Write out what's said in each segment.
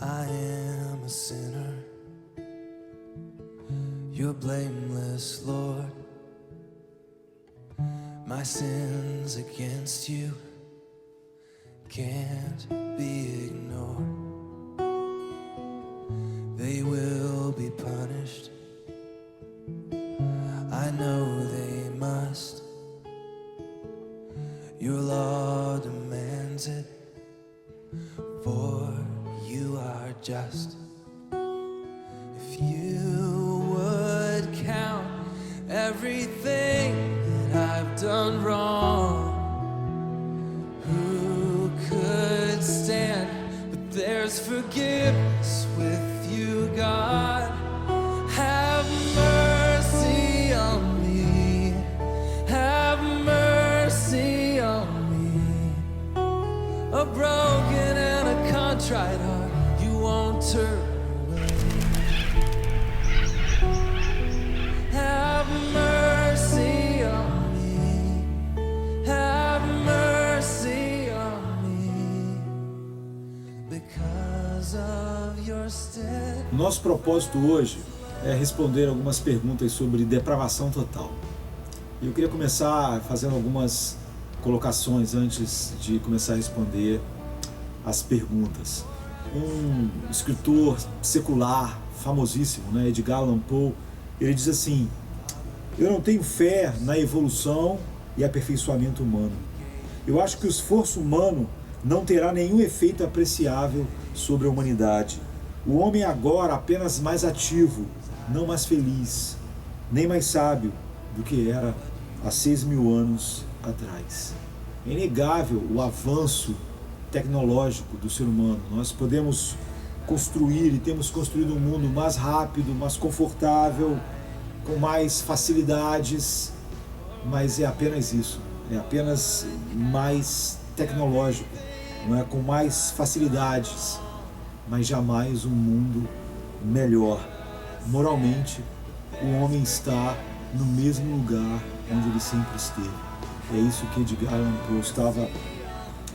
I am a sinner. You're blameless, Lord. My sins against you can't be ignored. They will be punished. I know they must. Your law demands it, for you are just. If you would count everything that I've done wrong, who could stand? But there's forgiveness with you, God. Have mercy on me. Have mercy on me. A broken and a contrite heart you won't turn away. Have mercy on me. Have mercy on me. Because of your stead. Nosso propósito hoje é responder algumas perguntas sobre depravação total. Eu queria começar fazendo algumas colocações antes de começar a responder as perguntas. Um escritor secular famosíssimo, Edgar Allan Poe, ele diz assim: eu não tenho fé na evolução e aperfeiçoamento humano. Eu acho que o esforço humano não terá nenhum efeito apreciável sobre a humanidade. O homem é agora apenas mais ativo, não mais feliz, nem mais sábio do que era há 6.000 anos atrás. É inegável o avanço tecnológico do ser humano. Nós podemos construir e temos construído um mundo mais rápido, mais confortável, com mais facilidades, mas é apenas isso, é apenas mais tecnológico, não é? Com mais facilidades, mas jamais um mundo melhor. Moralmente, o homem está no mesmo lugar onde ele sempre esteve. É isso que Edgar Allan Poe estava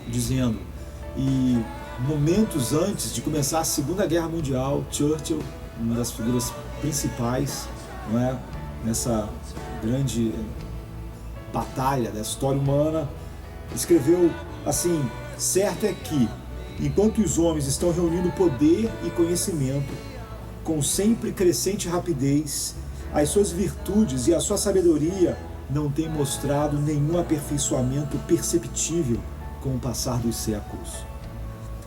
dizendo. E momentos antes de começar a Segunda Guerra Mundial, Churchill, uma das figuras principais, não é, nessa grande batalha da história humana, escreveu assim: certo é que, enquanto os homens estão reunindo poder e conhecimento com sempre crescente rapidez, as suas virtudes e a sua sabedoria não têm mostrado nenhum aperfeiçoamento perceptível com o passar dos séculos.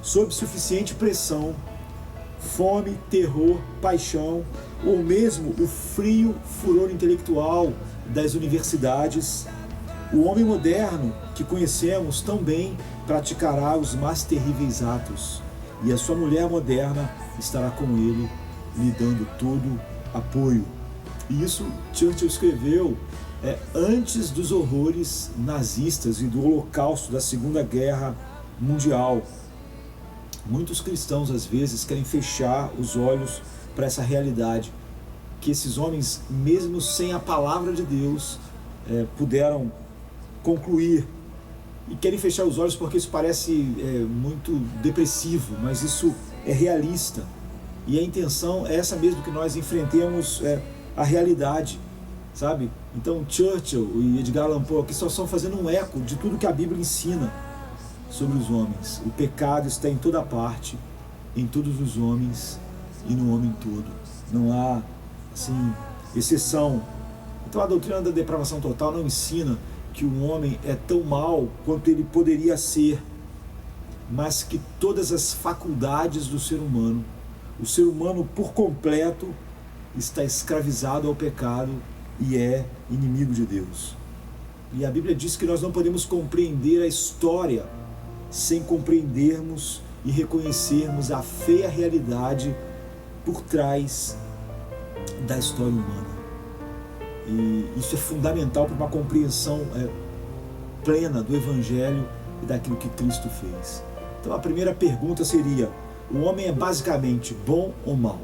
Sob suficiente pressão, fome, terror, paixão, ou mesmo o frio furor intelectual das universidades, o homem moderno que conhecemos tão bem praticará os mais terríveis atos, e a sua mulher moderna estará com ele, lhe dando todo apoio. E isso Churchill escreveu antes dos horrores nazistas e do holocausto da Segunda Guerra Mundial. Muitos cristãos às vezes querem fechar os olhos para essa realidade que esses homens, mesmo sem a palavra de Deus, puderam concluir, e querem fechar os olhos porque isso parece muito depressivo, mas isso é realista, e a intenção é essa mesmo, que nós enfrentemos a realidade, sabe? Então Churchill e Edgar Allan Poe aqui só estão fazendo um eco de tudo que a Bíblia ensina sobre os homens. O pecado está em toda parte, em todos os homens e no homem todo. Não há, assim, exceção. Então a doutrina da depravação total não ensina que o homem é tão mau quanto ele poderia ser, mas que todas as faculdades do ser humano, o ser humano por completo, está escravizado ao pecado e é inimigo de Deus. E a Bíblia diz que nós não podemos compreender a história sem compreendermos e reconhecermos a feia realidade por trás da história humana. E isso é fundamental para uma compreensão plena do Evangelho e daquilo que Cristo fez. Então a primeira pergunta seria: o homem é basicamente bom ou mau?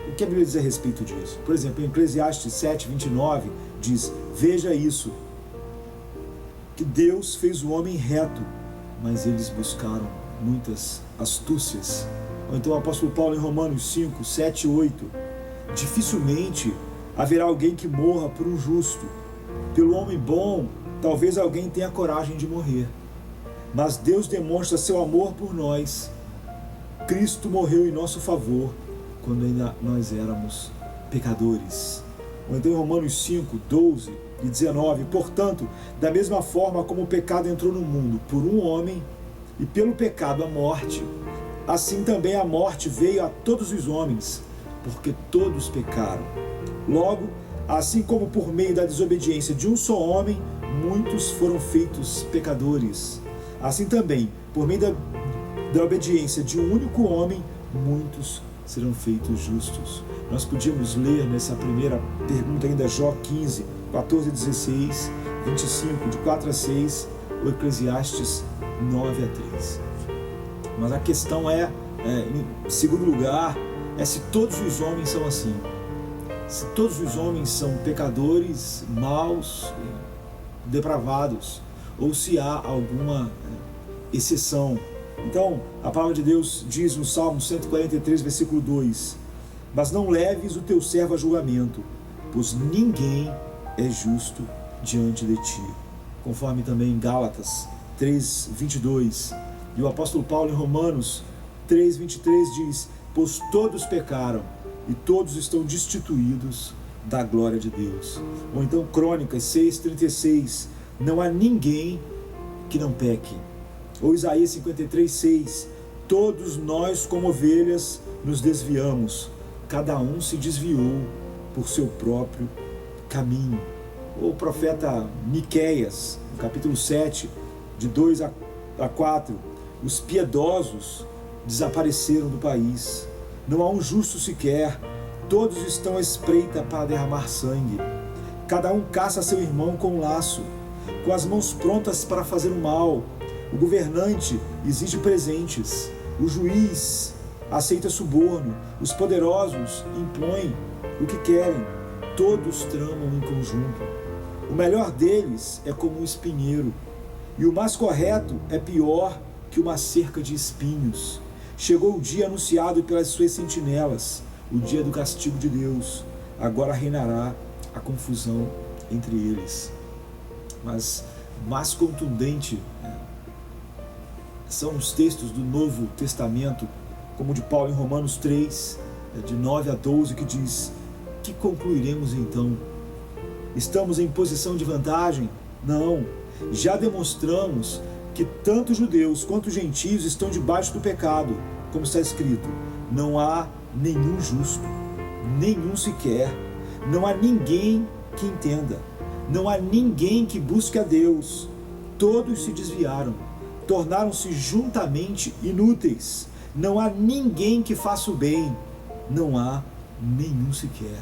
O que a Bíblia diz a respeito disso? Por exemplo, em Eclesiastes 7:29 diz: veja isso, que Deus fez o homem reto, mas eles buscaram muitas astúcias Ou então o apóstolo Paulo em Romanos 5, 7 e 8. Dificilmente haverá alguém que morra por um justo. Pelo homem bom, talvez alguém tenha coragem de morrer. Mas Deus demonstra seu amor por nós. Cristo morreu em nosso favor quando ainda nós éramos pecadores. Ou então em Romanos 5, 12 e 19. Portanto, da mesma forma como o pecado entrou no mundo por um homem, e pelo pecado a morte, assim também a morte veio a todos os homens, porque todos pecaram. Logo, assim como por meio da desobediência de um só homem, muitos foram feitos pecadores, assim também, por meio da obediência de um único homem, muitos serão feitos justos. Nós podíamos ler nessa primeira pergunta ainda Jó 15, 14 a 16, 25, de 4 a 6, ou Eclesiastes 9 a 13. Mas a questão em segundo lugar, é se todos os homens são assim. Se todos os homens são pecadores, maus, depravados, ou se há alguma exceção. Então, a palavra de Deus diz no Salmo 143, versículo 2: mas não leves o teu servo a julgamento, pois ninguém é justo diante de ti. Conforme também em Gálatas 3, 22. E o apóstolo Paulo em Romanos 3, 23 diz: pois todos pecaram e todos estão destituídos da glória de Deus. Ou então Crônicas 6, 36. Não há ninguém que não peque. Ou Isaías 53, 6. Todos nós como ovelhas nos desviamos, cada um se desviou por seu próprio caminho. Ou o profeta Miqueias, no capítulo 7, de 2 a 4. Os piedosos desapareceram do país. Não há um justo sequer. Todos estão à espreita para derramar sangue. Cada um caça seu irmão com um laço, com as mãos prontas para fazer o mal. O governante exige presentes. O juiz aceita suborno. Os poderosos impõem o que querem. Todos tramam em conjunto. O melhor deles é como um espinheiro, e o mais correto é pior que uma cerca de espinhos. Chegou o dia anunciado pelas suas sentinelas, o dia do castigo de Deus. Agora reinará a confusão entre eles. Mas mais contundente são os textos do Novo Testamento, como o de Paulo em Romanos 3, de 9 a 12, que diz: que concluiremos então? Estamos em posição de vantagem? Não. Já demonstramos que tanto judeus quanto gentios estão debaixo do pecado, como está escrito: não há nenhum justo, nenhum sequer. Não há ninguém que entenda. Não há ninguém que busque a Deus. Todos se desviaram, tornaram-se juntamente inúteis. Não há ninguém que faça o bem. Não há nenhum sequer.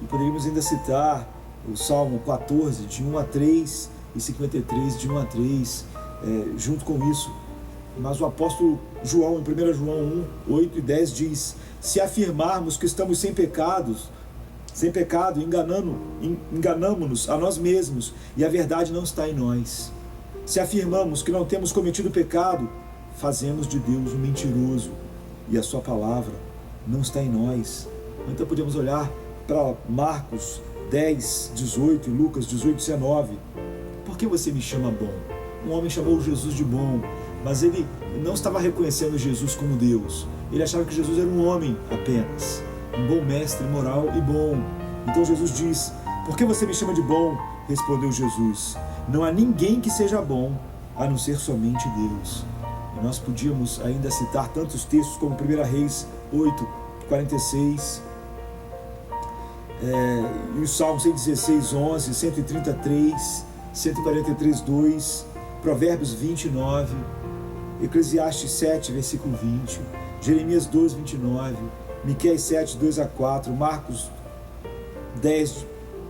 E poderíamos ainda citar o Salmo 14, de 1 a 3, e 53, de 1 a 3, junto com isso. Mas o apóstolo João, em 1 João 1, 8 e 10 diz: se afirmarmos que estamos sem pecado, enganamo-nos a nós mesmos, e a verdade não está em nós. Se afirmamos que não temos cometido pecado, fazemos de Deus um mentiroso, e a sua palavra não está em nós. Então podemos olhar para Marcos 10, 18 e Lucas 18, 19. Por que você me chama bom? Um homem chamou Jesus de bom, mas ele não estava reconhecendo Jesus como Deus. Ele achava que Jesus era um homem apenas, um bom mestre moral e bom. Então Jesus diz: por que você me chama de bom? Respondeu Jesus: não há ninguém que seja bom, a não ser somente Deus. E nós podíamos ainda citar tantos textos como 1 Reis 8, 46, e o Salmo 116, 11, 133, 143, 2, Provérbios 29, Eclesiastes 7, versículo 20, Jeremias 12, 29, Miqueias 7, 2 a 4, Marcos 10,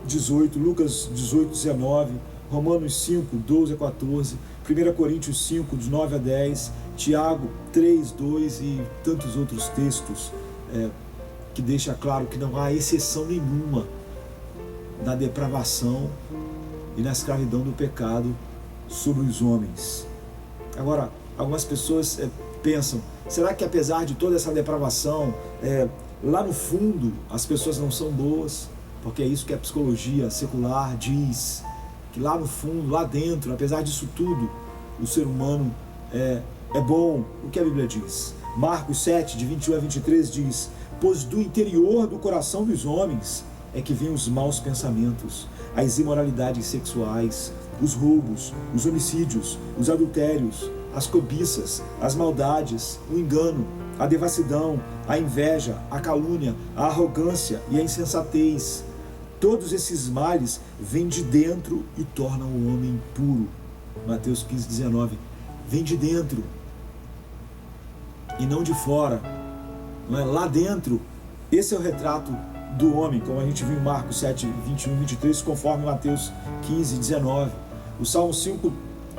18, Lucas 18, 19, Romanos 5, 12 a 14, 1 Coríntios 5, dos 9 a 10, Tiago 3, 2 e tantos outros textos que deixa claro que não há exceção nenhuma na depravação e na escravidão do pecado sobre os homens. Agora, algumas pessoas pensam, será que apesar de toda essa depravação, lá no fundo as pessoas não são boas? Porque é isso que a psicologia secular diz, que lá no fundo, lá dentro, apesar disso tudo, o ser humano é bom. O que a Bíblia diz? Marcos 7, de 21 a 23 diz: pois do interior do coração dos homens é que vêm os maus pensamentos, as imoralidades sexuais, os roubos, os homicídios, os adultérios, as cobiças, as maldades, o engano, a devassidão, a inveja, a calúnia, a arrogância e a insensatez. Todos esses males vêm de dentro e tornam o homem impuro. Mateus 15, 19. Vem de dentro e não de fora. Não é? Lá dentro, esse é o retrato do homem, como a gente viu em Marcos 7, 21 e 23, conforme Mateus 15, 19. O Salmo 5,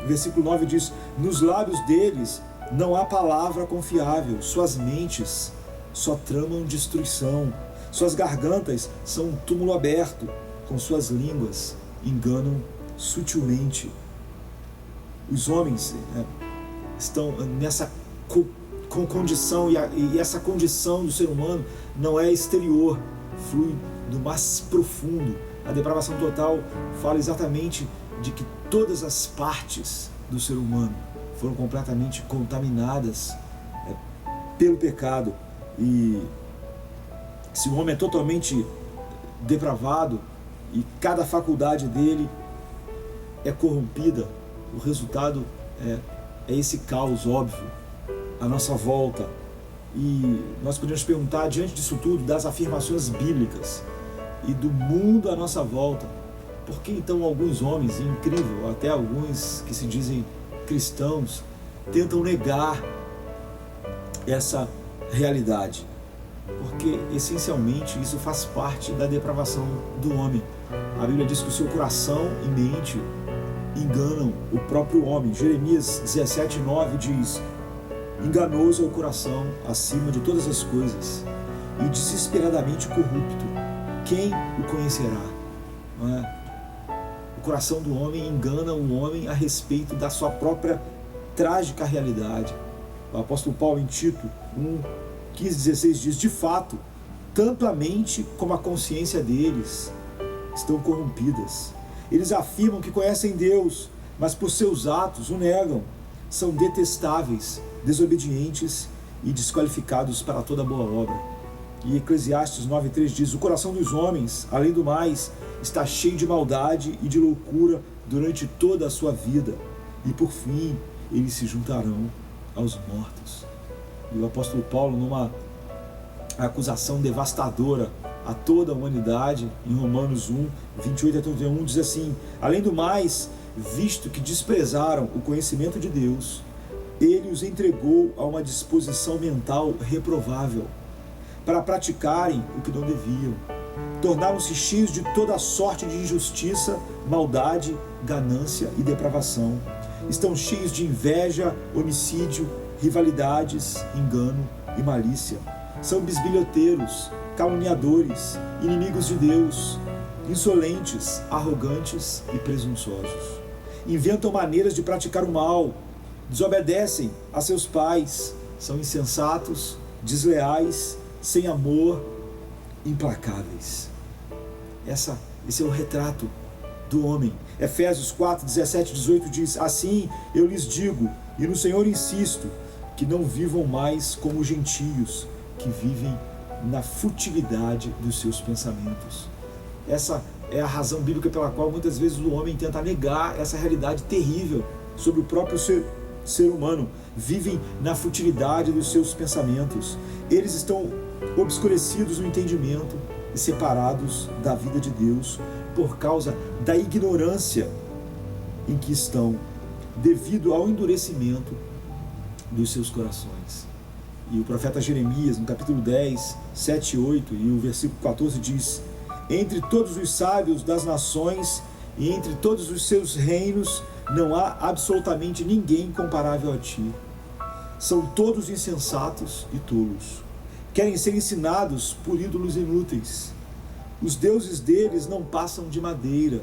versículo 9 diz: nos lábios deles não há palavra confiável, suas mentes só tramam destruição, suas gargantas são um túmulo aberto, com suas línguas enganam sutilmente. Os homens estão nessa condição, e essa condição do ser humano não é exterior, flui do mais profundo. A depravação total fala exatamente de que todas as partes do ser humano foram completamente contaminadas pelo pecado. E se o homem é totalmente depravado e cada faculdade dele é corrompida, o resultado é esse caos óbvio à nossa volta. E nós podemos perguntar, diante disso tudo, das afirmações bíblicas e do mundo à nossa volta, por que então alguns homens, e incrível, até alguns que se dizem cristãos, tentam negar essa realidade? Porque essencialmente isso faz parte da depravação do homem. A Bíblia diz que o seu coração e mente enganam o próprio homem. Jeremias 17, 9 diz: enganoso é o coração acima de todas as coisas e desesperadamente corrupto, quem o conhecerá? Não é? O coração do homem engana o homem a respeito da sua própria trágica realidade. O apóstolo Paulo em Tito 1, 15, 16 diz: de fato, tanto a mente como a consciência deles estão corrompidas. Eles afirmam que conhecem Deus, mas por seus atos o negam. São detestáveis, desobedientes e desqualificados para toda boa obra. E Eclesiastes 9:3 diz: o coração dos homens, além do mais, está cheio de maldade e de loucura durante toda a sua vida, e por fim eles se juntarão aos mortos. E o apóstolo Paulo, numa acusação devastadora a toda a humanidade, em Romanos 1, 28 a 31, diz assim: além do mais, visto que desprezaram o conhecimento de Deus, ele os entregou a uma disposição mental reprovável, para praticarem o que não deviam. Tornaram-se cheios de toda sorte de injustiça, maldade, ganância e depravação. Estão cheios de inveja, homicídio, rivalidades, engano e malícia. São bisbilhoteiros, caluniadores, inimigos de Deus, insolentes, arrogantes e presunçosos. Inventam maneiras de praticar o mal, desobedecem a seus pais, são insensatos, desleais, sem amor, implacáveis. Esse é o retrato do homem. Efésios 4, 17 e 18 diz: assim eu lhes digo, e no Senhor insisto, que não vivam mais como gentios, que vivem na futilidade dos seus pensamentos. Essa é a razão bíblica pela qual muitas vezes o homem tenta negar essa realidade terrível sobre o próprio ser humano. Vivem na futilidade dos seus pensamentos. Eles estão obscurecidos no entendimento e separados da vida de Deus por causa da ignorância em que estão, devido ao endurecimento dos seus corações. E o profeta Jeremias, no capítulo 10, 7 e 8, e o versículo 14 diz: entre todos os sábios das nações e entre todos os seus reinos não há absolutamente ninguém comparável a ti. São todos insensatos e tolos. Querem ser ensinados por ídolos inúteis. Os deuses deles não passam de madeira.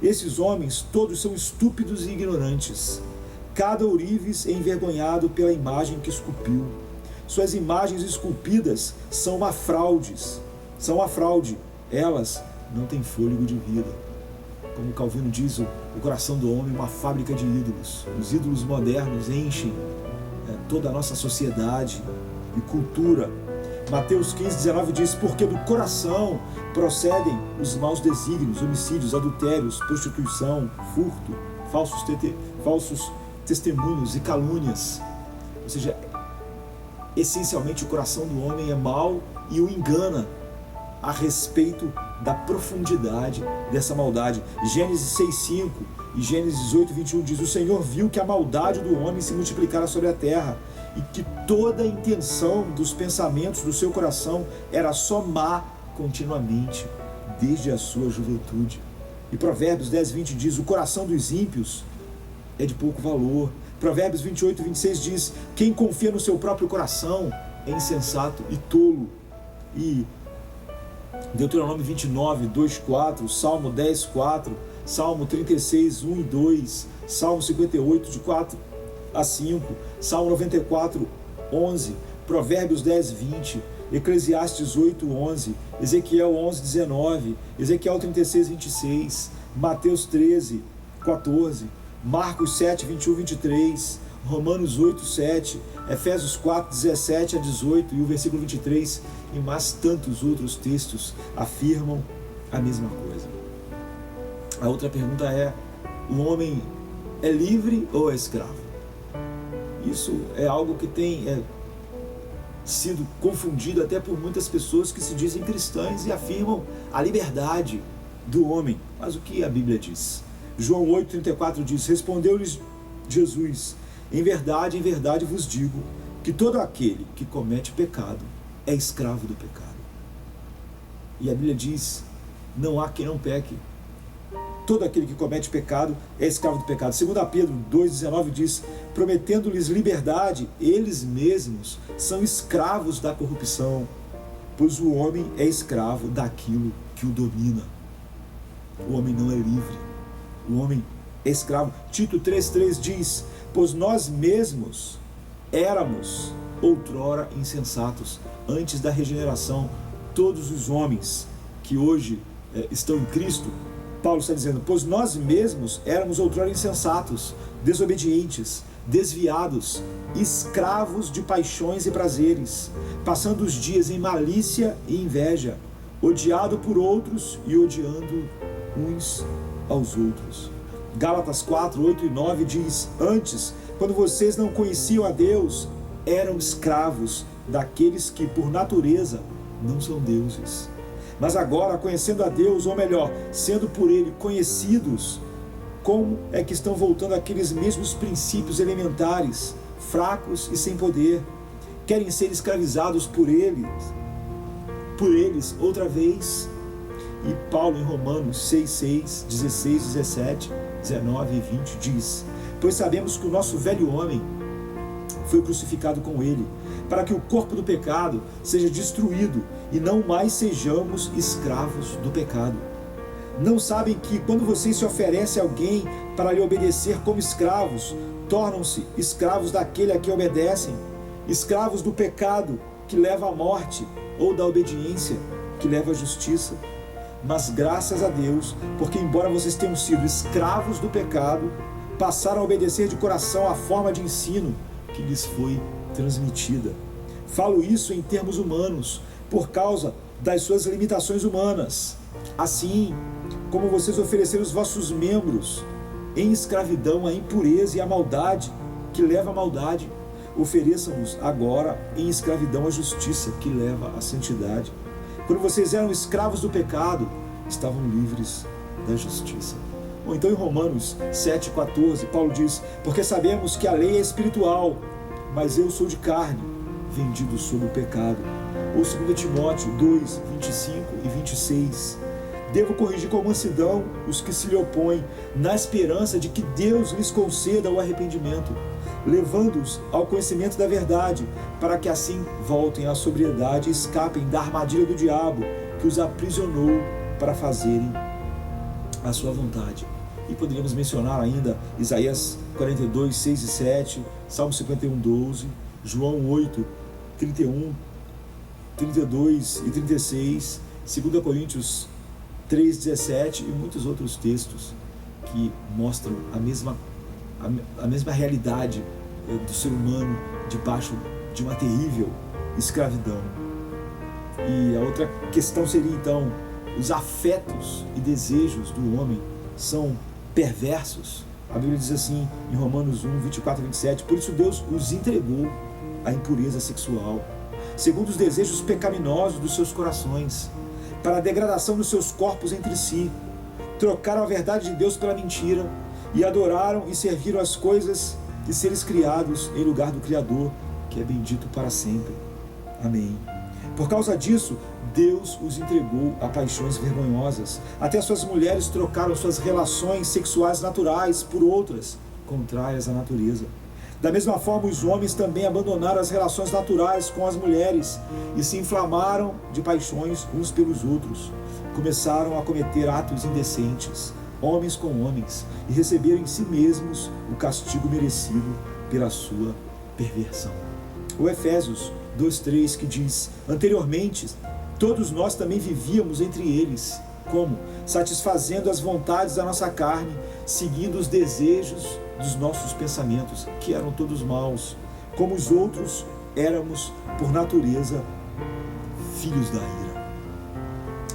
Esses homens todos são estúpidos e ignorantes. cada ourives envergonhado pela imagem que esculpiu. Suas imagens esculpidas são uma fraude, elas não têm fôlego de vida. Como Calvino diz, o coração do homem é uma fábrica de ídolos. Os ídolos modernos enchem toda a nossa sociedade e cultura. Mateus 15:19 diz: porque do coração procedem os maus desígnios, homicídios, adultérios, prostituição, furto, falsos testemunhos e calúnias. Ou seja, essencialmente o coração do homem é mau e o engana a respeito da profundidade dessa maldade. Gênesis 6:5 e Gênesis 8:21 diz: o Senhor viu que a maldade do homem se multiplicara sobre a terra e que toda a intenção dos pensamentos do seu coração era só má continuamente, desde a sua juventude. E Provérbios 10:20 diz: o coração dos ímpios é de pouco valor. Provérbios 28:26 diz: quem confia no seu próprio coração é insensato e tolo. E Deuteronômio 29:2-4, Salmo 10:4, Salmo 36:1 e 2, Salmo 58, de 4 a 5, Salmo 94:11, Provérbios 10:20, Eclesiastes 8:11, Ezequiel 11:19, Ezequiel 36:26, Mateus 13:14, Marcos 7:21-23, Romanos 8:7, Efésios 4:17-18 e o versículo 23, e mais tantos outros textos afirmam a mesma coisa. A outra pergunta é: o homem é livre ou é escravo? Isso é algo que tem sido confundido até por muitas pessoas que se dizem cristãs e afirmam a liberdade do homem. Mas o que a Bíblia diz? João 8:34 diz: respondeu-lhes Jesus: em verdade vos digo, que todo aquele que comete pecado é escravo do pecado. E a Bíblia diz: não há quem não peque. Todo aquele que comete pecado é escravo do pecado. 2 Pedro 2:19 diz: prometendo-lhes liberdade, eles mesmos são escravos da corrupção, pois o homem é escravo daquilo que o domina. O homem não é livre, o homem é escravo. Tito 3:3 diz: pois nós mesmos éramos outrora insensatos, antes da regeneração. Todos os homens que hoje estão em Cristo, Paulo está dizendo: pois nós mesmos éramos outrora insensatos, desobedientes, desviados, escravos de paixões e prazeres, passando os dias em malícia e inveja, odiado por outros e odiando uns aos outros. Gálatas 4:8 e 9 diz: antes, quando vocês não conheciam a Deus, eram escravos daqueles que por natureza não são deuses. Mas agora, conhecendo a Deus, ou melhor, sendo por Ele conhecidos, como é que estão voltando àqueles mesmos princípios elementares, fracos e sem poder? Querem ser escravizados por eles outra vez? E Paulo em Romanos 6:6, 16, 17, 19 e 20 diz: pois sabemos que o nosso velho homem foi crucificado com ele, para que o corpo do pecado seja destruído e não mais sejamos escravos do pecado. Não sabem que quando vocês se oferecem a alguém para lhe obedecer como escravos, tornam-se escravos daquele a quem obedecem, escravos do pecado que leva à morte, ou da obediência que leva à justiça? Mas graças a Deus, porque embora vocês tenham sido escravos do pecado, passaram a obedecer de coração à forma de ensino que lhes foi transmitida. Falo isso em termos humanos, por causa das suas limitações humanas. Assim como vocês ofereceram os vossos membros em escravidão à impureza e à maldade, que leva à maldade, ofereçam-nos agora em escravidão à justiça, que leva à santidade. Quando vocês eram escravos do pecado, estavam livres da justiça. Ou então em Romanos 7:14, Paulo diz: porque sabemos que a lei é espiritual, mas eu sou de carne, vendido sob o pecado. Ou 2 Timóteo 2:25 e 26. Devo corrigir com mansidão os que se lhe opõem, na esperança de que Deus lhes conceda o arrependimento, levando-os ao conhecimento da verdade, para que assim voltem à sobriedade e escapem da armadilha do diabo, que os aprisionou para fazerem a sua vontade. E poderíamos mencionar ainda Isaías 42, 6 e 7, Salmo 51, 12, João 8, 31, 32 e 36, 2 Coríntios 3, 17 e muitos outros textos que mostram a mesma realidade do ser humano debaixo de uma terrível escravidão. E a outra questão seria então, os afetos e desejos do homem são perversos. A Bíblia diz assim em Romanos 1, 24 e 27, por isso Deus os entregou à impureza sexual, segundo os desejos pecaminosos dos seus corações, para a degradação dos seus corpos entre si. Trocaram a verdade de Deus pela mentira e adoraram e serviram as coisas e seres criados em lugar do Criador, que é bendito para sempre. Amém. Por causa disso, Deus os entregou a paixões vergonhosas. Até suas mulheres trocaram suas relações sexuais naturais por outras, contrárias à natureza. Da mesma forma, os homens também abandonaram as relações naturais com as mulheres e se inflamaram de paixões uns pelos outros. Começaram a cometer atos indecentes, homens com homens, e receberam em si mesmos o castigo merecido pela sua perversão. O Efésios 2:3 que diz, anteriormente, todos nós também vivíamos entre eles, como? Satisfazendo as vontades da nossa carne, seguindo os desejos dos nossos pensamentos, que eram todos maus. Como os outros, éramos, por natureza, filhos da ira.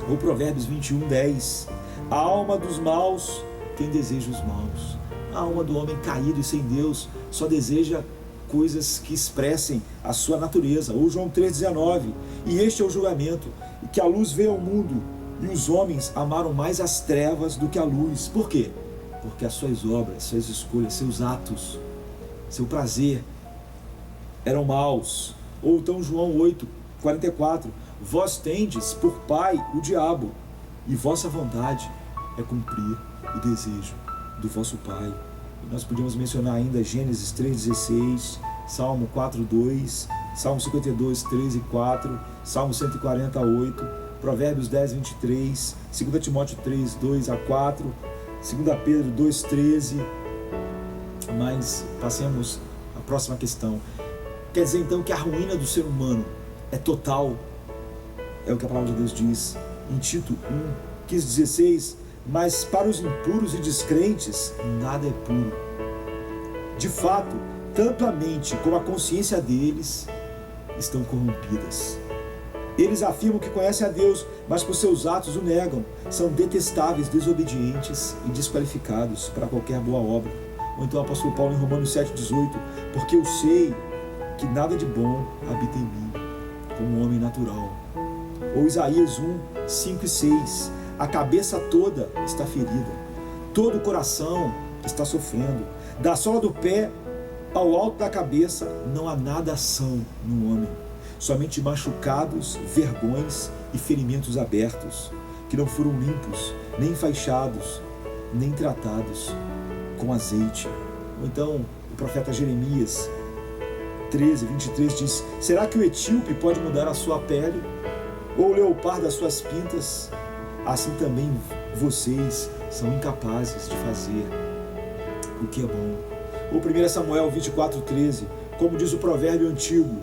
Ou Provérbios 21:10, a alma dos maus tem desejos maus. A alma do homem caído e sem Deus só deseja coisas que expressem a sua natureza. Ou João 3,19, e este é o julgamento, que a luz veio ao mundo, e os homens amaram mais as trevas do que a luz. Por quê? Porque as suas obras, suas escolhas, seus atos, seu prazer eram maus. Ou então João 8:44, vós tendes por pai o diabo, e vossa vontade é cumprir o desejo do vosso pai. E nós podíamos mencionar ainda Gênesis 3:16, Salmo 4:2, Salmo 52, 3 e 4, Salmo 148, Provérbios 10:23, 2 Timóteo 3, 2 a 4, 2 Pedro 2:13. Mas passemos à próxima questão. Quer dizer então que a ruína do ser humano é total? É o que a palavra de Deus diz em Tito 1:15-16, mas para os impuros e descrentes nada é puro. De fato, tanto a mente como a consciência deles estão corrompidas. Eles afirmam que conhecem a Deus, mas por seus atos o negam. São detestáveis, desobedientes e desqualificados para qualquer boa obra. Ou então o apóstolo Paulo em Romanos 7:18, porque eu sei que nada de bom habita em mim, como um homem natural. Ou Isaías 1:5 e 6, a cabeça toda está ferida, todo o coração está sofrendo. Da sola do pé ao alto da cabeça não há nada são no homem, somente machucados, vergões e ferimentos abertos, que não foram limpos, nem enfaixados, nem tratados com azeite. Ou então o profeta Jeremias 13:23 diz, será que o etíope pode mudar a sua pele? Ou o leopardo as suas pintas? Assim também vocês são incapazes de fazer o que é bom. Ou 1 Samuel 24:13, como diz o provérbio antigo,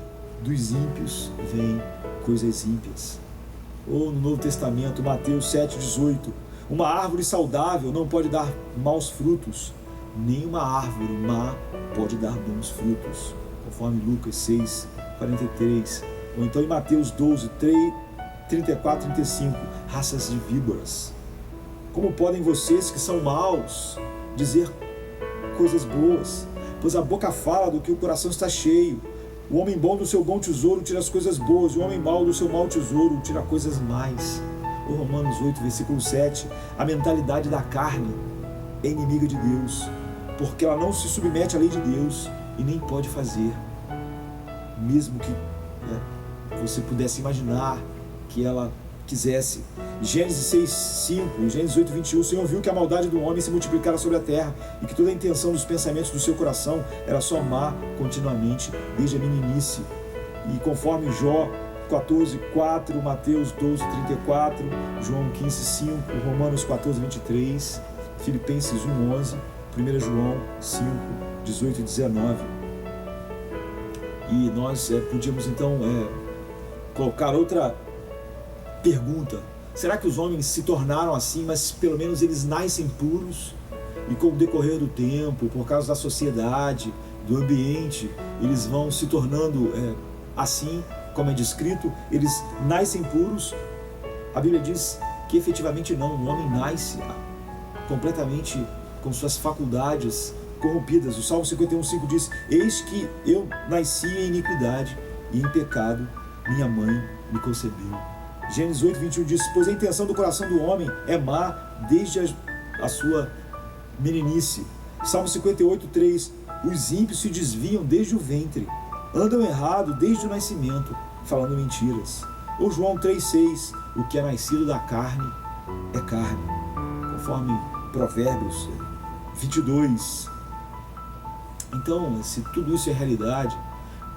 dos ímpios vêm coisas ímpias. Ou no Novo Testamento, Mateus 7:18, uma árvore saudável não pode dar maus frutos, nem uma árvore má pode dar bons frutos, conforme Lucas 6:43. Ou então em Mateus 12:34-35, raças de víboras. Como podem vocês que são maus dizer coisas boas? Pois a boca fala do que o coração está cheio. O homem bom do seu bom tesouro tira as coisas boas, e o homem mau do seu mau tesouro tira coisas más. O Romanos 8:7, a mentalidade da carne é inimiga de Deus, porque ela não se submete à lei de Deus e nem pode fazer, mesmo que você pudesse imaginar que ela quisesse. Gênesis 6:5, Gênesis 8:21, o Senhor viu que a maldade do homem se multiplicara sobre a terra e que toda a intenção dos pensamentos do seu coração era só má continuamente, desde a meninice. E conforme Jó 14:4, Mateus 12:34, João 15:5, Romanos 14:23, Filipenses 1:11, 1 João 5, 18 e 19. E nós podíamos então colocar outra pergunta. Será que os homens se tornaram assim, mas pelo menos eles nascem puros? E com o decorrer do tempo, por causa da sociedade, do ambiente, eles vão se tornando assim, como é descrito, eles nascem puros? A Bíblia diz que efetivamente não, o homem nasce completamente com suas faculdades corrompidas. O Salmo 51,5 diz: eis que eu nasci em iniquidade e em pecado minha mãe me concebeu. Gênesis 8,21 diz: pois a intenção do coração do homem é má desde a sua meninice. Salmo 58,3: os ímpios se desviam desde o ventre, andam errado desde o nascimento, falando mentiras. Ou João 3,6: o que é nascido da carne é carne, conforme Provérbios 22. Então, se tudo isso é realidade,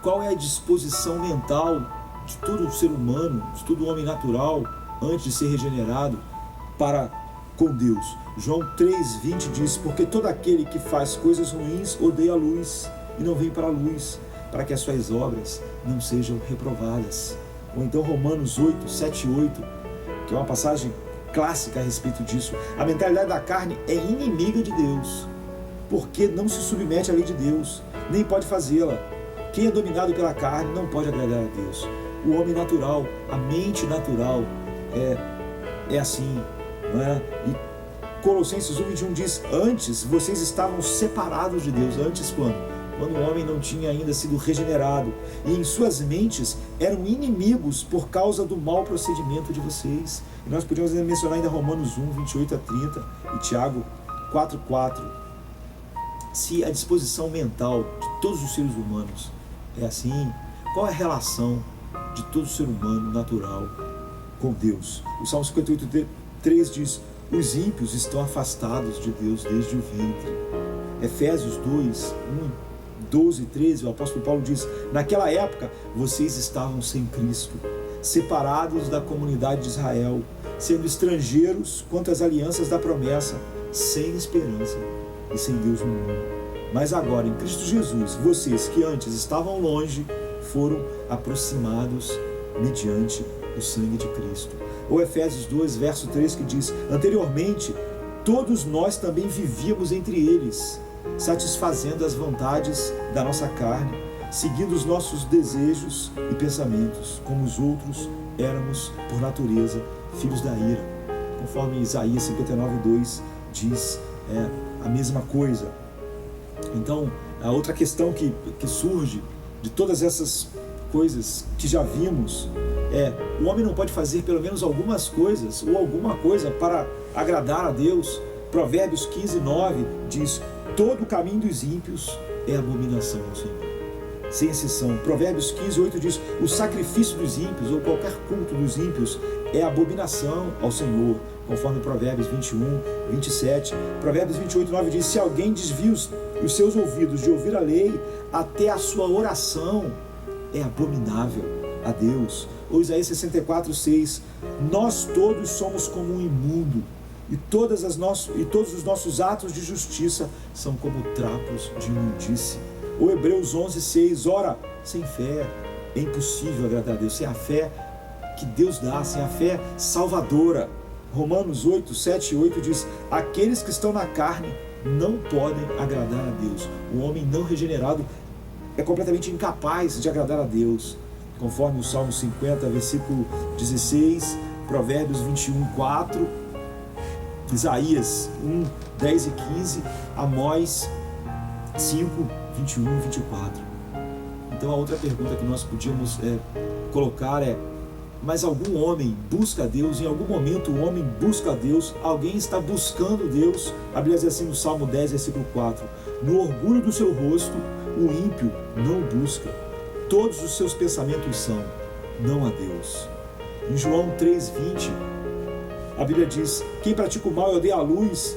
qual é a disposição mental de todo ser humano, de todo homem natural, antes de ser regenerado, para com Deus? João 3,20 diz: porque todo aquele que faz coisas ruins odeia a luz e não vem para a luz, para que as suas obras não sejam reprovadas. Ou então Romanos 8, 7 e 8, que é uma passagem clássica a respeito disso. A mentalidade da carne é inimiga de Deus, porque não se submete à lei de Deus, nem pode fazê-la. Quem é dominado pela carne não pode agradar a Deus. O homem natural, a mente natural é assim, não é? E Colossenses 1,21 diz: antes vocês estavam separados de Deus. Antes quando? Quando o homem não tinha ainda sido regenerado, e em suas mentes eram inimigos por causa do mau procedimento de vocês. E nós podemos mencionar ainda Romanos 1, 28 a 30 e Tiago 4, 4. Se a disposição mental de todos os seres humanos é assim, qual é a relação de todo ser humano natural com Deus? O Salmo 58, 3 diz: os ímpios estão afastados de Deus desde o ventre. Efésios 2, 12 e 13, o apóstolo Paulo diz: naquela época vocês estavam sem Cristo, separados da comunidade de Israel, sendo estrangeiros quanto às alianças da promessa, sem esperança e sem Deus no mundo. Mas agora, em Cristo Jesus, vocês que antes estavam longe, foram aproximados mediante o sangue de Cristo. Ou Efésios 2, verso 3, que diz: anteriormente, todos nós também vivíamos entre eles, satisfazendo as vontades da nossa carne, seguindo os nossos desejos e pensamentos, como os outros éramos, por natureza, filhos da ira. Conforme Isaías 59:2 diz a mesma coisa. Então, a outra questão que surge de todas essas coisas que já vimos o homem não pode fazer pelo menos algumas coisas ou alguma coisa para agradar a Deus. Provérbios 15:9 diz: todo o caminho dos ímpios é abominação ao Senhor, sem exceção. Provérbios 15:8 diz: o sacrifício dos ímpios ou qualquer culto dos ímpios é abominação ao Senhor, conforme Provérbios 21, 27. Provérbios 28:9 diz: se alguém desvia os seus ouvidos de ouvir a lei, até a sua oração é abominável a Deus. Ou Isaías 64:6: nós todos somos como um imundo, e todos os nossos atos de justiça são como trapos de imundície. Ou Hebreus 11:6: ora, sem fé é impossível agradar a Deus. Sem a fé que Deus dá, sem a fé salvadora. Romanos 8, 7 e 8 diz: aqueles que estão na carne não podem agradar a Deus. O homem não regenerado é completamente incapaz de agradar a Deus, conforme o Salmo 50, versículo 16, Provérbios 21, 4, Isaías 1, 10 e 15, Amós 5, 21 e 24. Então a outra pergunta que nós podíamos colocar é: mas algum homem busca a Deus? Em algum momento o homem busca a Deus? Alguém está buscando Deus? A Bíblia diz assim no Salmo 10, versículo 4: no orgulho do seu rosto o ímpio não o busca, todos os seus pensamentos são: não a Deus. Em João 3:20, a Bíblia diz: quem pratica o mal e odeia a luz,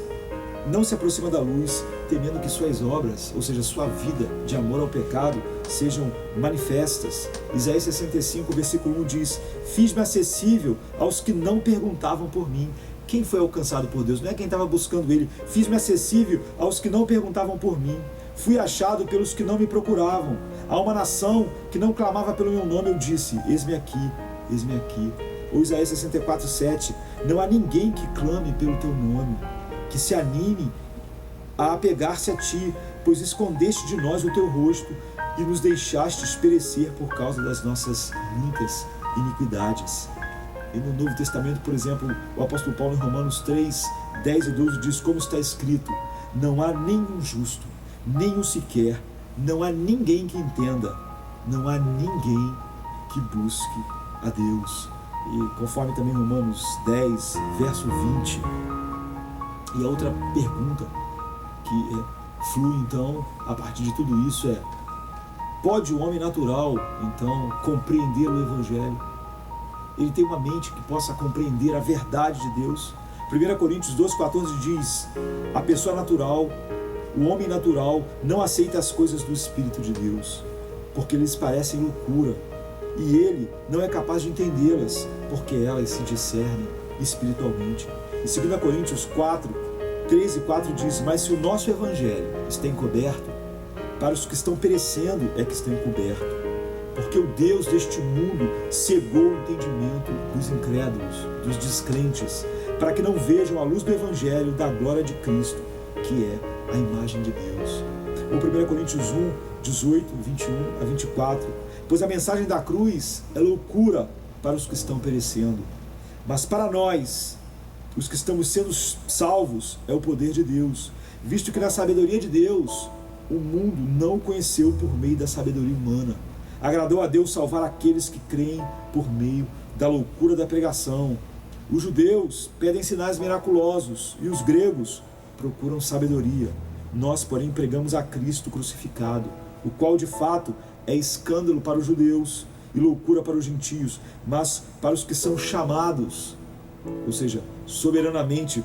não se aproxima da luz, temendo que suas obras, ou seja, sua vida de amor ao pecado, sejam manifestas. Isaías 65, versículo 1 diz: fiz-me acessível aos que não perguntavam por mim. Quem foi alcançado por Deus? Não é quem estava buscando Ele. Fiz-me acessível aos que não perguntavam por mim. Fui achado pelos que não me procuravam. A uma nação que não clamava pelo meu nome, eu disse, eis-me aqui, eis-me aqui. Ou Isaías 64:7. Não há ninguém que clame pelo teu nome, que se anime a apegar-se a ti, pois escondeste de nós o teu rosto e nos deixastes perecer por causa das nossas muitas iniquidades. E no Novo Testamento, por exemplo, o apóstolo Paulo em Romanos 3:10 e 12 diz, como está escrito, não há nenhum justo, nenhum sequer, não há ninguém que entenda, não há ninguém que busque a Deus. E conforme também Romanos 10, verso 20. E a outra pergunta que flui então a partir de tudo isso é, pode o homem natural então compreender o Evangelho? Ele tem uma mente que possa compreender a verdade de Deus? 1 Coríntios 12:14 diz, a pessoa natural, o homem natural não aceita as coisas do Espírito de Deus, porque lhes parecem loucura, e ele não é capaz de entendê-las, porque elas se discernem espiritualmente. E 2 Coríntios 4:3 e 4 diz, mas se o nosso Evangelho está encoberto, para os que estão perecendo é que está encoberto, porque o Deus deste mundo cegou o entendimento dos incrédulos, dos descrentes, para que não vejam a luz do Evangelho da glória de Cristo, que é a imagem de Deus. Ou 1 Coríntios 1:18-21-24, pois a mensagem da cruz é loucura para os que estão perecendo, mas para nós, os que estamos sendo salvos, é o poder de Deus, visto que na sabedoria de Deus, o mundo não o conheceu por meio da sabedoria humana. Agradou a Deus salvar aqueles que creem por meio da loucura da pregação. Os judeus pedem sinais miraculosos e os gregos procuram sabedoria. Nós, porém, pregamos a Cristo crucificado, o qual de fato é escândalo para os judeus e loucura para os gentios, mas para os que são chamados, ou seja, soberanamente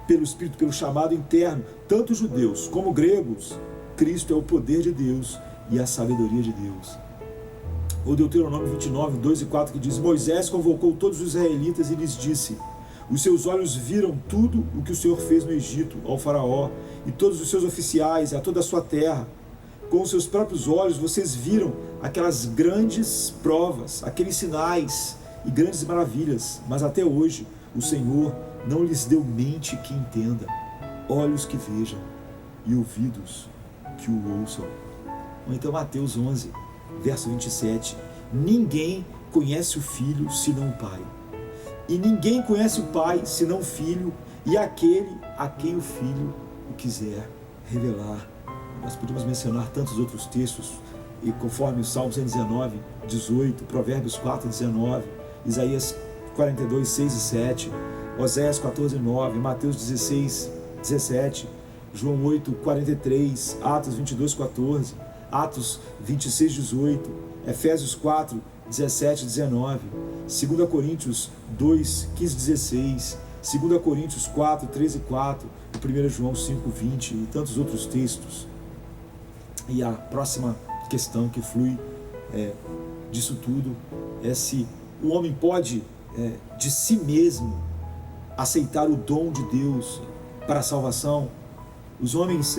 pelo Espírito, pelo chamado interno, tanto judeus como gregos, Cristo é o poder de Deus e a sabedoria de Deus. O Deuteronômio 29:2 e 4 que diz, Moisés convocou todos os israelitas e lhes disse, os seus olhos viram tudo o que o Senhor fez no Egito ao faraó e todos os seus oficiais, a toda a sua terra. Com os seus próprios olhos vocês viram aquelas grandes provas, aqueles sinais e grandes maravilhas, mas até hoje o Senhor não lhes deu mente que entenda, olhos que vejam e ouvidos que o ouçam. Ou então Mateus 11, verso 27, ninguém conhece o Filho senão o Pai, e ninguém conhece o Pai senão o Filho e aquele a quem o Filho o quiser revelar. Nós podemos mencionar tantos outros textos, e conforme o Salmo 119:18, Provérbios 4:19, Isaías 42:6 e 7, Oséias 14:9, Mateus 16:17, João 8:43, Atos 22:14, Atos 26:18, Efésios 4:17 e 19, 2 Coríntios 2:15-16, 2 Coríntios 4:3 e 4, 1 João 5:20 e tantos outros textos. E a próxima questão que flui disso tudo é se o homem pode de si mesmo aceitar o dom de Deus para a salvação. Os homens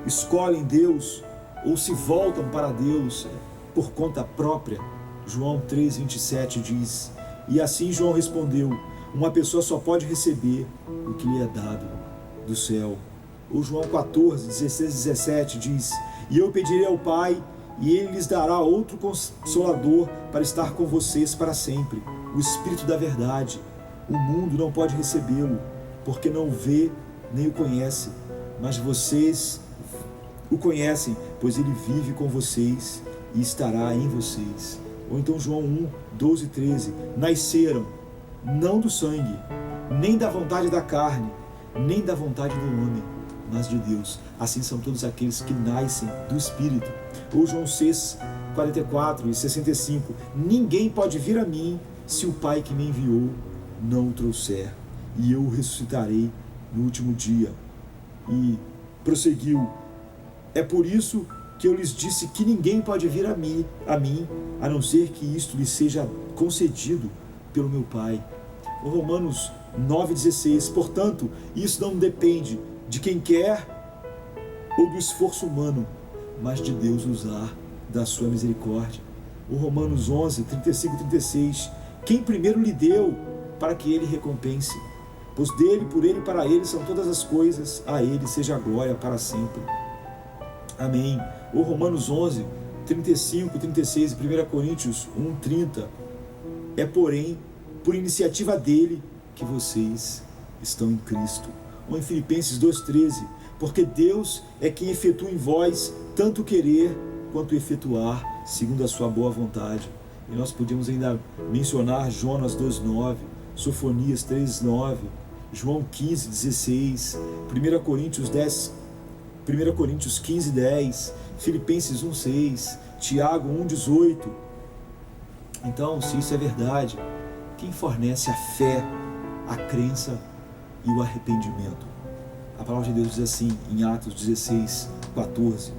escolhem Deus ou se voltam para Deus por conta própria. João 3:27 diz, e assim João respondeu, uma pessoa só pode receber o que lhe é dado do céu. Ou João 14:16-17 diz, e eu pedirei ao Pai, e Ele lhes dará outro Consolador para estar com vocês para sempre, o Espírito da verdade. O mundo não pode recebê-lo, porque não o vê nem o conhece, mas vocês o conhecem, pois Ele vive com vocês e estará em vocês. Ou então João 1:12-13, nasceram não do sangue, nem da vontade da carne, nem da vontade do homem, mas de Deus. Assim são todos aqueles que nascem do Espírito. Ou João 6:44 e 65, ninguém pode vir a mim se o Pai que me enviou não o trouxer, e eu o ressuscitarei no último dia. E prosseguiu, é por isso que eu lhes disse que ninguém pode vir a mim, a não ser que isto lhe seja concedido pelo meu Pai. Romanos 9,16. Portanto, isso não depende de quem quer ou do esforço humano, mas de Deus usar da sua misericórdia. Romanos 11, 35 e 36. Quem primeiro lhe deu, para que ele recompense. Pois dele, por ele e para ele são todas as coisas, a ele seja a glória para sempre. Amém. Romanos 11, 35 e 36 e 1 Coríntios 1, 30. É, porém, por iniciativa dele que vocês estão em Cristo. Ou em Filipenses 2,13. Porque Deus é quem efetua em vós tanto querer quanto efetuar, segundo a sua boa vontade. E nós podíamos ainda mencionar Jonas 2,9, Sofonias 3,9, João 15,16, 1 Coríntios 15,10, Filipenses 1,6, Tiago 1,18. Então, se isso é verdade, quem fornece a fé, a crença e o arrependimento? A palavra de Deus diz assim, em Atos 16:14.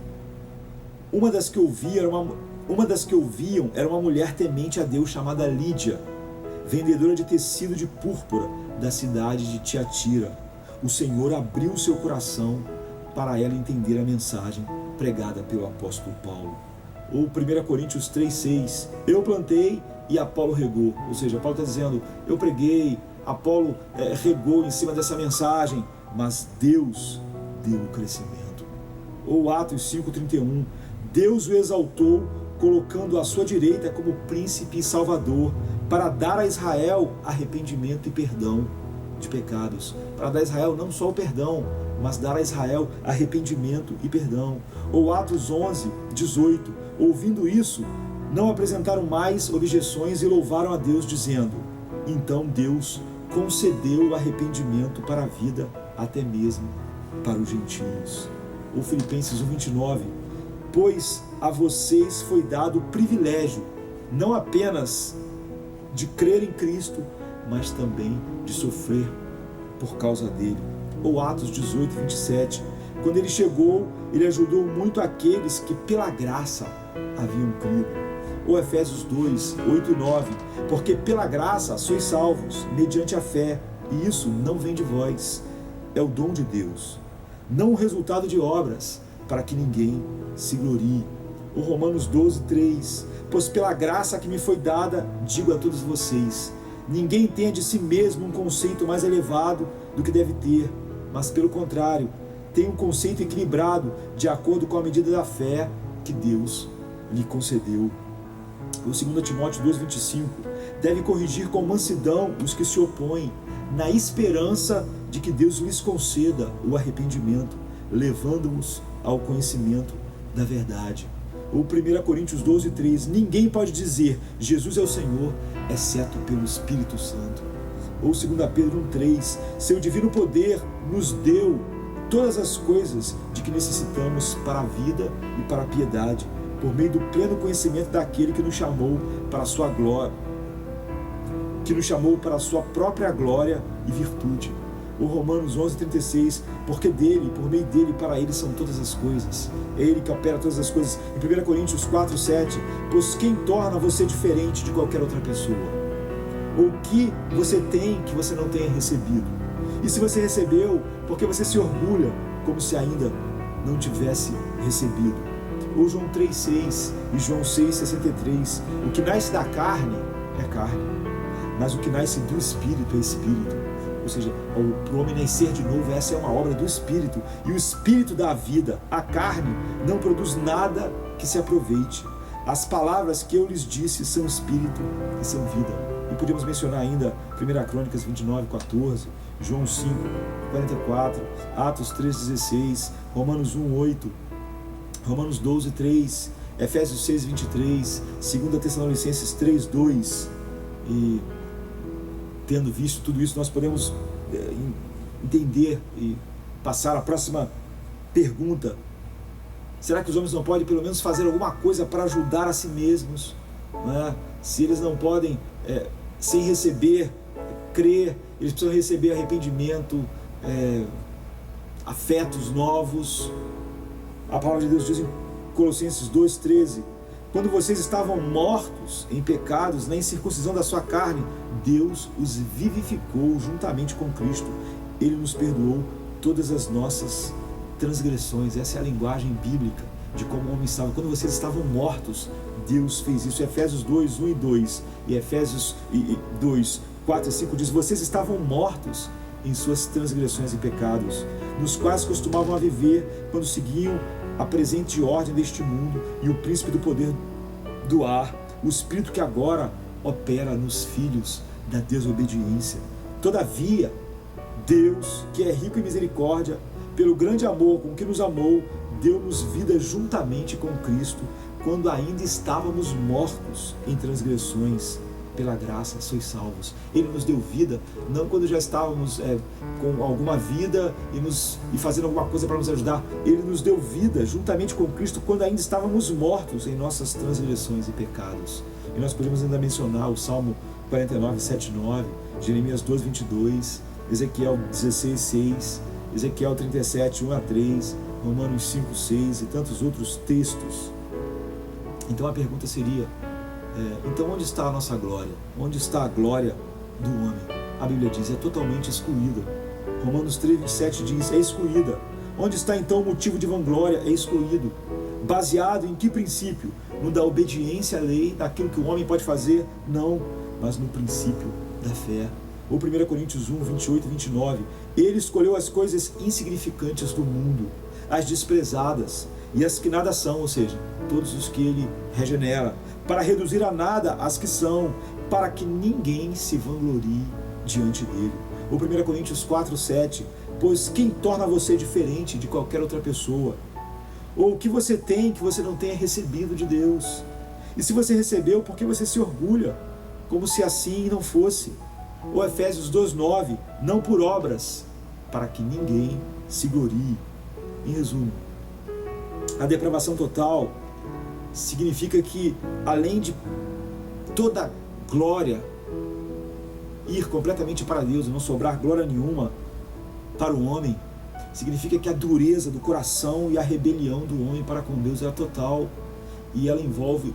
Uma das que ouviam era uma mulher temente a Deus chamada Lídia, vendedora de tecido de púrpura da cidade de Tiatira. O Senhor abriu seu coração para ela entender a mensagem pregada pelo apóstolo Paulo. Ou 1 Coríntios 3,6. Eu plantei e Apolo regou. Ou seja, Paulo está dizendo, eu preguei, Apolo regou em cima dessa mensagem, mas Deus deu o crescimento. Ou Atos 5,31. Deus o exaltou, colocando à sua direita como príncipe e salvador, para dar a Israel arrependimento e perdão de pecados. Para dar a Israel não só o perdão, mas dar a Israel arrependimento e perdão. Ou Atos 11:18. Ouvindo isso, não apresentaram mais objeções e louvaram a Deus, dizendo: então Deus concedeu o arrependimento para a vida, até mesmo para os gentios. Ou Filipenses 1:29. Pois a vocês foi dado o privilégio, não apenas de crer em Cristo, mas também de sofrer por causa dele. Ou Atos 18:27. Quando ele chegou, ele ajudou muito aqueles que pela graça haviam crido. Ou Efésios 2:8 e 9. Porque pela graça sois salvos, mediante a fé, e isso não vem de vós, é o dom de Deus, não o resultado de obras, para que ninguém se glorie. Ou Romanos 12:3. Pois pela graça que me foi dada, digo a todos vocês, ninguém tenha de si mesmo um conceito mais elevado do que deve ter, mas pelo contrário, tenha um conceito equilibrado, de acordo com a medida da fé que Deus lhe concedeu. O 2 Timóteo 2:25. Deve corrigir com mansidão os que se opõem, na esperança de que Deus lhes conceda o arrependimento, levando-os ao conhecimento da verdade. Ou 1 Coríntios 12:3. Ninguém pode dizer Jesus é o Senhor, exceto pelo Espírito Santo. Ou 2 Pedro 1:3. Seu divino poder nos deu todas as coisas de que necessitamos para a vida e para a piedade, por meio do pleno conhecimento daquele que nos chamou para a sua glória, que nos chamou para a sua própria glória e virtude. O Romanos 11:36, porque dele, por meio dele, para ele são todas as coisas. É ele que opera todas as coisas. Em 1 Coríntios 4:7, pois quem torna você diferente de qualquer outra pessoa? Ou o que você tem que você não tenha recebido? E se você recebeu, porque você se orgulha como se ainda não tivesse recebido? Ou João 3:6 e João 6:63, o que nasce da carne é carne, mas o que nasce do Espírito é Espírito. Ou seja, para o homem nascer de novo, essa é uma obra do Espírito. E o Espírito dá a vida. A carne não produz nada que se aproveite. As palavras que eu lhes disse são Espírito e são vida. E podemos mencionar ainda 1 Crônicas 29:14, João 5:44, Atos 3:16, Romanos 1:8, Romanos 12:3, Efésios 6:23, 2 Tessalonicenses 3:2. E tendo visto tudo isso, nós podemos entender e passar a próxima pergunta. Será que os homens não podem pelo menos fazer alguma coisa para ajudar a si mesmos? Né? Se eles não podem, sem receber, crer, eles precisam receber arrependimento, afetos novos. A palavra de Deus diz em Colossenses 2:13, quando vocês estavam mortos em pecados, na incircuncisão da sua carne, Deus os vivificou juntamente com Cristo. Ele nos perdoou todas as nossas transgressões. Essa é a linguagem bíblica de como o homem estava. Quando vocês estavam mortos, Deus fez isso. Efésios 2, 1 e 2 e Efésios 2, 4 e 5 diz: vocês estavam mortos em suas transgressões e pecados, nos quais costumavam a viver quando seguiam a presente ordem deste mundo e o príncipe do poder do ar, o espírito que agora opera nos filhos da desobediência. Todavia, Deus, que é rico em misericórdia, pelo grande amor com que nos amou, deu-nos vida juntamente com Cristo, quando ainda estávamos mortos em transgressões. Pela graça sois salvos. Ele nos deu vida, não quando já estávamos com alguma vida e fazendo alguma coisa para nos ajudar. Ele nos deu vida juntamente com Cristo quando ainda estávamos mortos em nossas transgressões e pecados. E nós podemos ainda mencionar o Salmo 49, 7, 9, Jeremias 12, 22, Ezequiel 16, 6, Ezequiel 37, 1 a 3, Romanos 5, 6 e tantos outros textos. Então a pergunta seria: então onde está a nossa glória? Onde está a glória do homem? A Bíblia diz: é totalmente excluída. Romanos 3, 27 diz: é excluída. Onde está então o motivo de vanglória? É excluído. Baseado em que princípio? No da obediência à lei, daquilo que o homem pode fazer? Não, mas no princípio da fé. Ou 1 Coríntios 1, 28 e 29. Ele escolheu as coisas insignificantes do mundo, as desprezadas e as que nada são, ou seja, todos os que ele regenera, para reduzir a nada as que são, para que ninguém se vanglorie diante dele. Ou 1 Coríntios 4, 7, pois quem torna você diferente de qualquer outra pessoa? Ou o que você tem que você não tenha recebido de Deus? E se você recebeu, por que você se orgulha, como se assim não fosse? Ou Efésios 2, 9, não por obras, para que ninguém se glorie. Em resumo, a depravação total significa que, além de toda glória ir completamente para Deus e não sobrar glória nenhuma para o homem, significa que a dureza do coração e a rebelião do homem para com Deus é total, e ela envolve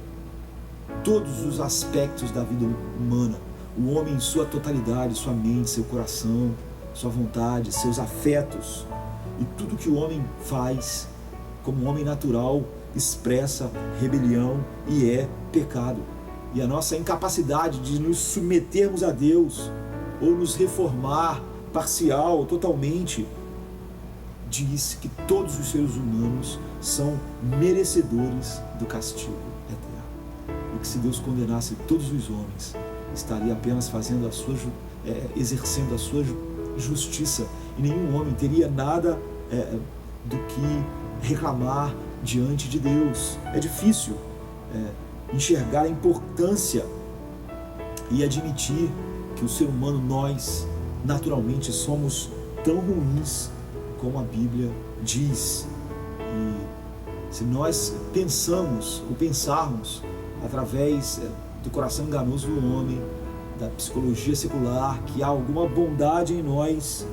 todos os aspectos da vida humana. O homem em sua totalidade, sua mente, seu coração, sua vontade, seus afetos, e tudo que o homem faz como um homem natural expressa rebelião e é pecado. E a nossa incapacidade de nos submetermos a Deus ou nos reformar parcial ou totalmente diz que todos os seres humanos são merecedores do castigo eterno. E que se Deus condenasse todos os homens, estaria apenas fazendo exercendo a sua justiça, e nenhum homem teria nada do que reclamar diante de Deus. É difícil enxergar a importância e admitir que o ser humano, nós, naturalmente somos tão ruins como a Bíblia diz. E se nós pensarmos através do coração enganoso do homem, da psicologia secular, que há alguma bondade em nós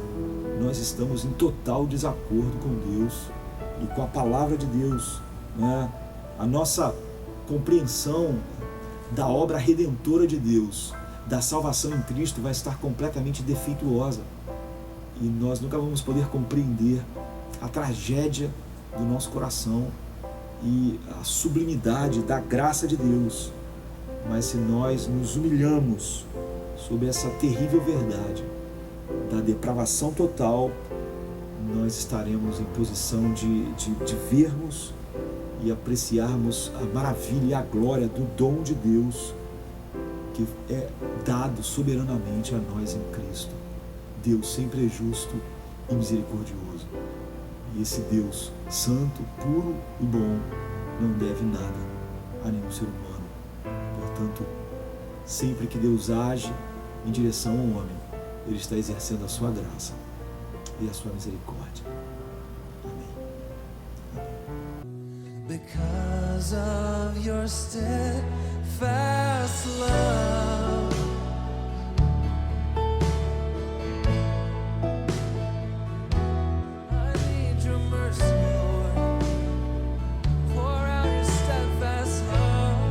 estamos em total desacordo com Deus e com a palavra de Deus, né? A nossa compreensão da obra redentora de Deus, da salvação em Cristo, vai estar completamente defeituosa, e nós nunca vamos poder compreender a tragédia do nosso coração e a sublimidade da graça de Deus. Mas se nós nos humilhamos sob essa terrível verdade da depravação total, nós estaremos em posição de vermos e apreciarmos a maravilha e a glória do dom de Deus que é dado soberanamente a nós em Cristo. Deus sempre é justo e misericordioso. E esse Deus santo, puro e bom não deve nada a nenhum ser humano. Portanto, sempre que Deus age em direção ao homem, Ele está exercendo a sua graça e a sua misericórdia. Amém. Because of your steadfast love, I need your mercy, Lord. Pour out your steadfast love.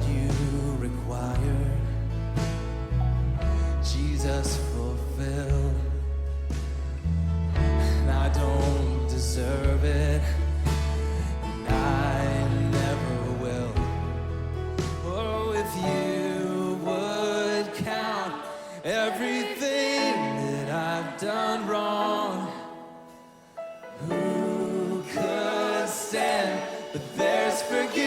you require, Jesus fulfilled. And I don't deserve it, and I never will. Oh, if you would count everything that I've done wrong, who could stand? But there's forgiveness